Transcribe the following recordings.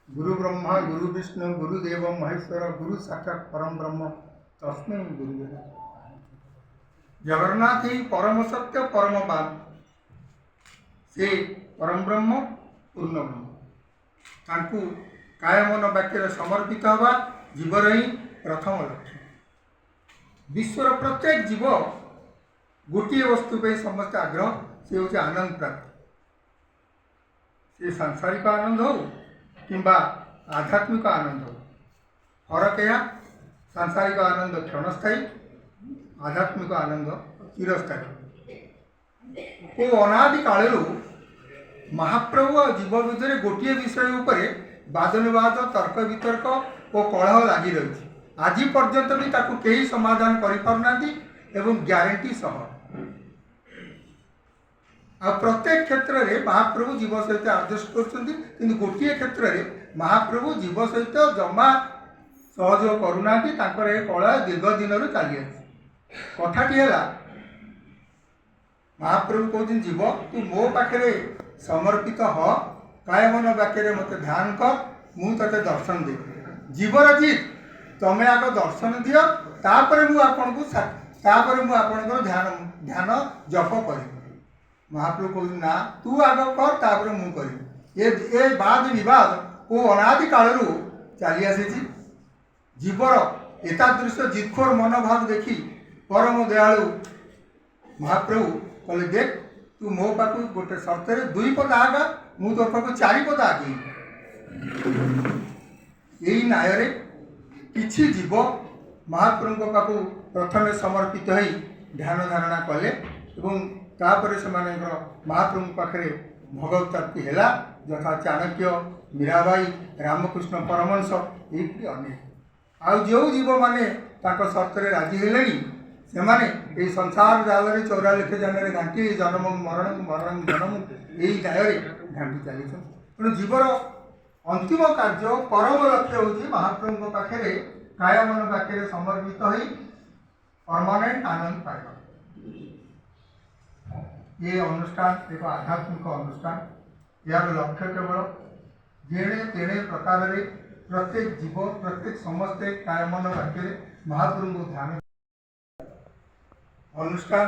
गुरु ब्रह्मा गुरु विष्णु गुरुदेव महेश्वर गुरु साक्षात परम ब्रह्म तस्मै गुरुवे। जगन्नाथ ही परम सत्य परम बान से परम ब्रह्म पूर्ण ब्रह्म तांकु काय मन वाक्य समर्पित हवा जीवर ही प्रथम लक्ष्य। विश्वर प्रत्येक जीव गोटे वस्तु पे समस्त आग्रह से हूँ आनंद प्राप्ति। से सांसारिक आनंद हो किंबा आध्यात्मिक आनंद हो, फरक यह सांसारिक आनंद क्षणस्थायी, आध्यात्मिक आनंद चिरस्थायी। को अनादि कालू महाप्रभु और जीव भितर गोटे विषय उपरे वाद विवाद तर्क वितर्क और कलह लगी रही। आज पर्यंत भी ताकू कहीं समाधान कर पारना एवं ग्यारंटी सह आ प्रत्येक क्षेत्र में महाप्रभु जीव सहित एडजस्ट कर गोटे क्षेत्र में महाप्रभु जीव सहित जमा सहयोग करूना कला दीर्घ दिन चली कथाटी है महाप्रभु कहते जीव तू मो पाखे समर्पित ह काय मन वाक्य मत ध्यान कर मु ते दर्शन दे जीवर जीत तमें आग दर्शन दियो तापर मु आपन को ध्यान ध्यान जप कर। महाप्रभु कहते ना तू आग कर तापर मु कर। ये वाद विवाद को अनादि कालू चली आसी। जीवर एतादृश जिदखोर मनोभाव देखी परम दयालु महाप्रभु कहले देख तू मो पाक गोटे शर्त दुई पद आगा मु तो पाक चारि पद आगे। यही न्याय किछि जीव महाप्रभु पाक प्रथम समर्पित हो ध्यान धारणा कले तापर से महाप्रभु पाखे भगवत प्राप्ति है यथा चाणक्य मीराबाई रामकृष्ण परमहंस ये अनेक आउ जो जीव मैंने शर्त राजी है से संसार जाल 94 जन घाटी जन्म मरण मरण जन्म यही न्याय घाटी चली तेणु जीवर अंतिम कार्य परम लक्ष्य हूँ महाप्रभु पाखे काय मन पाखे समर्पित हो परमानेंट आनंद पाइबा। ये अनुष्ठान एक आध्यात्मिक अनुष्ठान यार लक्ष्य केवल जेणे तेणे प्रकार प्रत्येक जीव प्रत्येक समस्ते काय मन वाक्य महाप्रभु ध्यान अनुष्ठान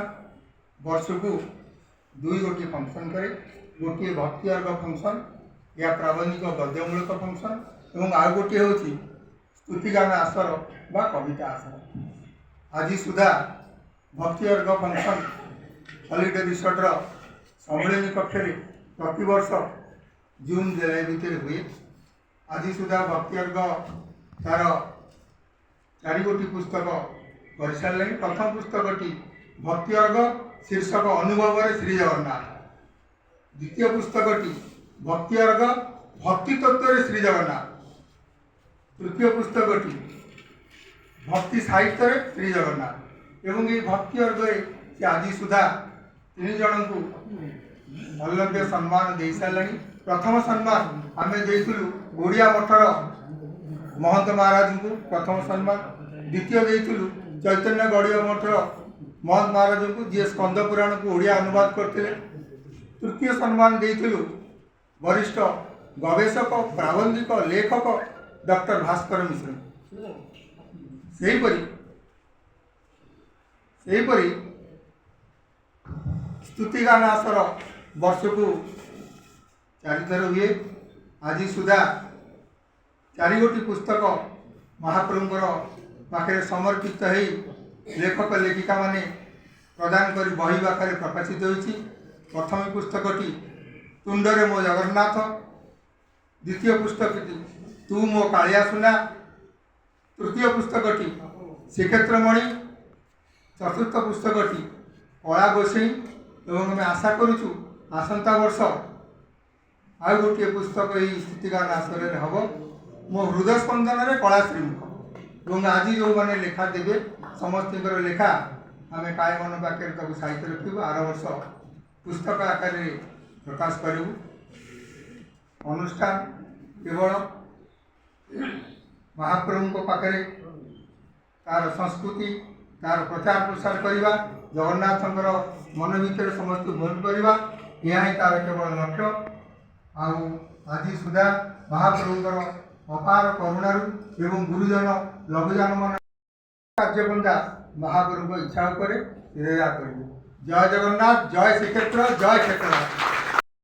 वर्ष को दुई गोटी फंक्शन करे गोटे भक्ति अर्घ फंक्शन या प्राबंधिक गद्यमूलक फंक्शन एवं आउ गोटे हूँ स्तुतिगान आसर बा कविता आसर। आज सुधा भक्ति अर्घ फंक्शन हॉलिडे रिसोर्टर सम्मिलनी कक्ष प्रतिवर्ष जून जुलाई भितर हुए। आज सुधा भक्ति अर्घ तार 4 गोटी पुस्तक कर सारे। प्रथम पुस्तकटी भक्ति अर्घ शीर्षक अनुभव श्री जगन्नाथ। द्वितीय पुस्तकटी भक्ति अर्घ भक्ति तत्व श्री जगन्नाथ। तृतीय पुस्तकटी भक्ति साहित्य श्री जगन्नाथ। एवं ये भक्ति अर्घ से आज सुधा 3 जन को भल्लभ्य सम्मान दे सारे। प्रथम सम्मान आम देलु ओडिया मठर महंत महाराज को प्रथम सम्मान। द्वितीय देलु चैतन्य गढ़िया मठर महंत महाराज को जी स्कंद पुराण को ओडिया अनुवाद करते। तृतीय सम्मान देलु वरिष्ठ गवेषक प्राबंधिक लेखक डॉक्टर भास्कर मिश्र। सेहीपरि स्तुतिगान आसर वर्ष को 4 थर हुए। आज सुधा 4 गोटी पुस्तक महाप्रभुंर पाखे समर्पित हो लेखक लेखिका माने प्रदान कर बही आकार प्रकाशित होती। प्रथम पुस्तकटी तुंडरे मो जगन्नाथ। द्वितीय पुस्तकटी तू मो कालिया सुना। तृतीय पुस्तकटी श्रीक्षेत्रमणि। चतुर्थ पुस्तकटी कला गोसाई एवं आम आशा करुचु आसंता वर्ष आउ गोटे पुस्तक यही स्तुतिगान आसर हम मो हृदय स्पंदन में कला श्रीमुख। और आज जो मैंने लेखा देवे समस्त लेखा आम काय मन पाखे साहित्य रखू। आर वर्ष पुस्तक आकार प्रकाश करूँ। अनुष्ठान केवल महाप्रभु पाखे तार संस्कृति तार प्रचार प्रसार करवा जगन्नाथंकर मन भर समस्त भूल करवा यह तार केवल लक्ष्य। ଆଜି ସୁଦ୍ଧା ମହାପ୍ରଭୁଙ୍କର ଅପାର କରୁଣାରୁ ଏବଂ ଗୁରୁଜନ ଲଘୁଜନ ମନ କାର୍ଯ୍ୟପନ୍ଥା ମହାପ୍ରଭୁଙ୍କ ଇଚ୍ଛା ଉପରେ କ୍ରିୟା କରିବେ। ଜୟ ଜଗନ୍ନାଥ, ଜୟ ଶ୍ରୀକ୍ଷେତ୍ର, ଜୟ କ୍ଷେତ୍ର।